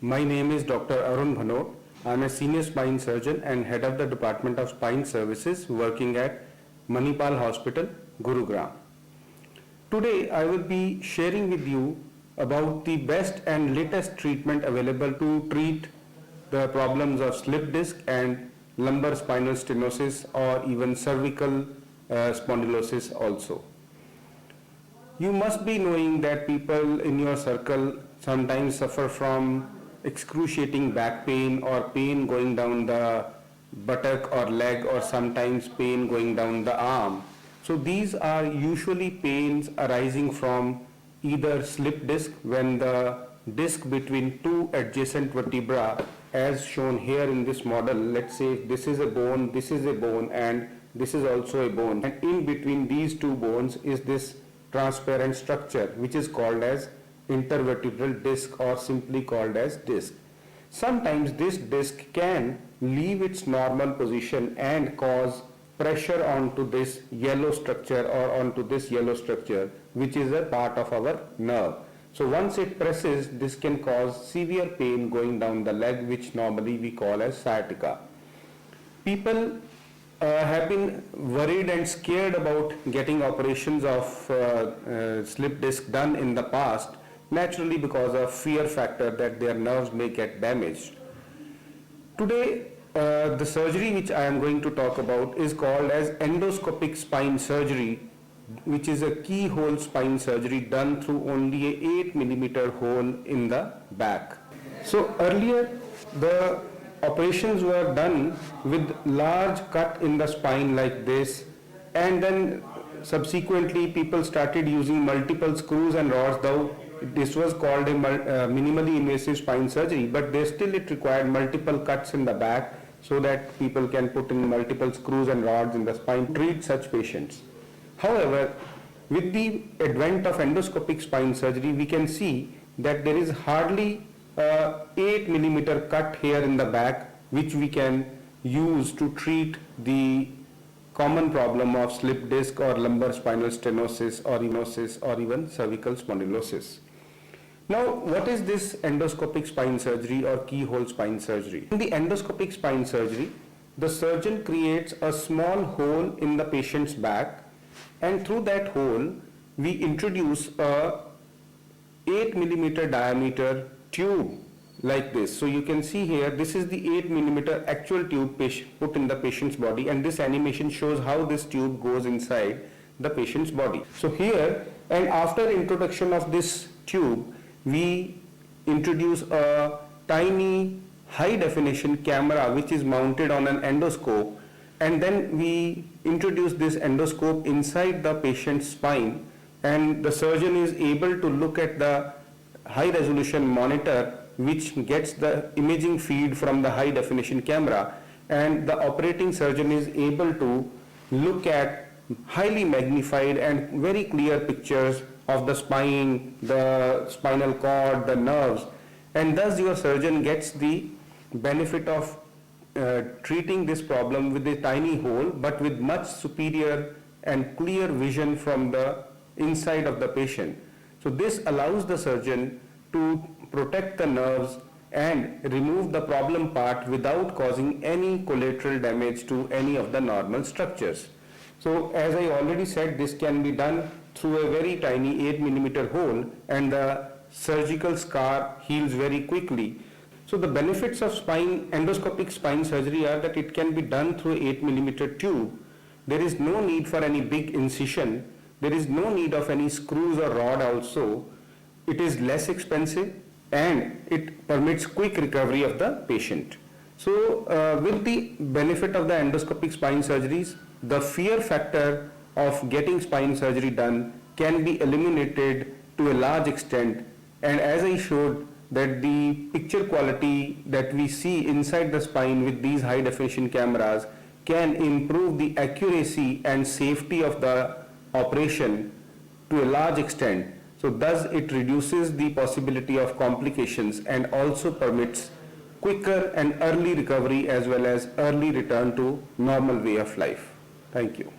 My name is Dr. Arun Bhanot. I am a senior spine surgeon and head of the Department of Spine Services working at Manipal Hospital, Gurugram. Today I will be sharing with you about the best and latest treatment available to treat the problems of slip disc and lumbar spinal stenosis or even cervical spondylosis also. You must be knowing that people in your circle sometimes suffer from excruciating back pain or pain going down the buttock or leg, or sometimes pain going down the arm. So these are usually pains arising from either slip disc, when the disc between two adjacent vertebrae, as shown here in this model, let's say this is a bone, and this is also a bone, and in between these two bones is this transparent structure which is called as intervertebral disc, or simply called as disc. Sometimes this disc can leave its normal position and cause pressure onto this yellow structure or onto this yellow structure, which is a part of our nerve. So once it presses, this can cause severe pain going down the leg, which normally we call as sciatica. People have been worried and scared about getting operations of slip disc done in the past, naturally because of fear factor that their nerves may get damaged. Today, the surgery which I am going to talk about is called as endoscopic spine surgery, which is a keyhole spine surgery done through only a 8 millimeter hole in the back. So earlier, the operations were done with large cut in the spine like this, and then subsequently people started using multiple screws and rods, though this was called a minimally invasive spine surgery, but it required multiple cuts in the back so that people can put in multiple screws and rods in the spine to treat such patients. However, with the advent of endoscopic spine surgery, we can see that there is hardly 8 millimeter cut here in the back, which we can use to treat the common problem of slip disc or lumbar spinal stenosis or even cervical spondylosis. Now, what is this endoscopic spine surgery or keyhole spine surgery? In the endoscopic spine surgery, the surgeon creates a small hole in the patient's back, and through that hole we introduce a 8 millimeter diameter tube like this. So you can see here, this is the 8 millimeter actual tube put in the patient's body, and this animation shows how this tube goes inside the patient's body. So here, and after introduction of this tube, we introduce a tiny high definition camera which is mounted on an endoscope, and then we introduce this endoscope inside the patient's spine, and the surgeon is able to look at the high resolution monitor which gets the imaging feed from the high definition camera, and the operating surgeon is able to look at highly magnified and very clear pictures of the spine, the spinal cord, the nerves, and thus your surgeon gets the benefit of treating this problem with a tiny hole, but with much superior and clear vision from the inside of the patient. So this allows the surgeon to protect the nerves and remove the problem part without causing any collateral damage to any of the normal structures. So as I already said, this can be done through a very tiny 8 millimeter hole, and the surgical scar heals very quickly. So the benefits of endoscopic spine surgery are that it can be done through 8 millimeter tube. There is no need for any big incision. There is no need of any screws or rod also. It is less expensive and it permits quick recovery of the patient. So with the benefit of the endoscopic spine surgeries, the fear factor of getting spine surgery done can be eliminated to a large extent, and as I showed, that the picture quality that we see inside the spine with these high definition cameras can improve the accuracy and safety of the operation to a large extent. So thus it reduces the possibility of complications and also permits quicker and early recovery as well as early return to normal way of life. Thank you.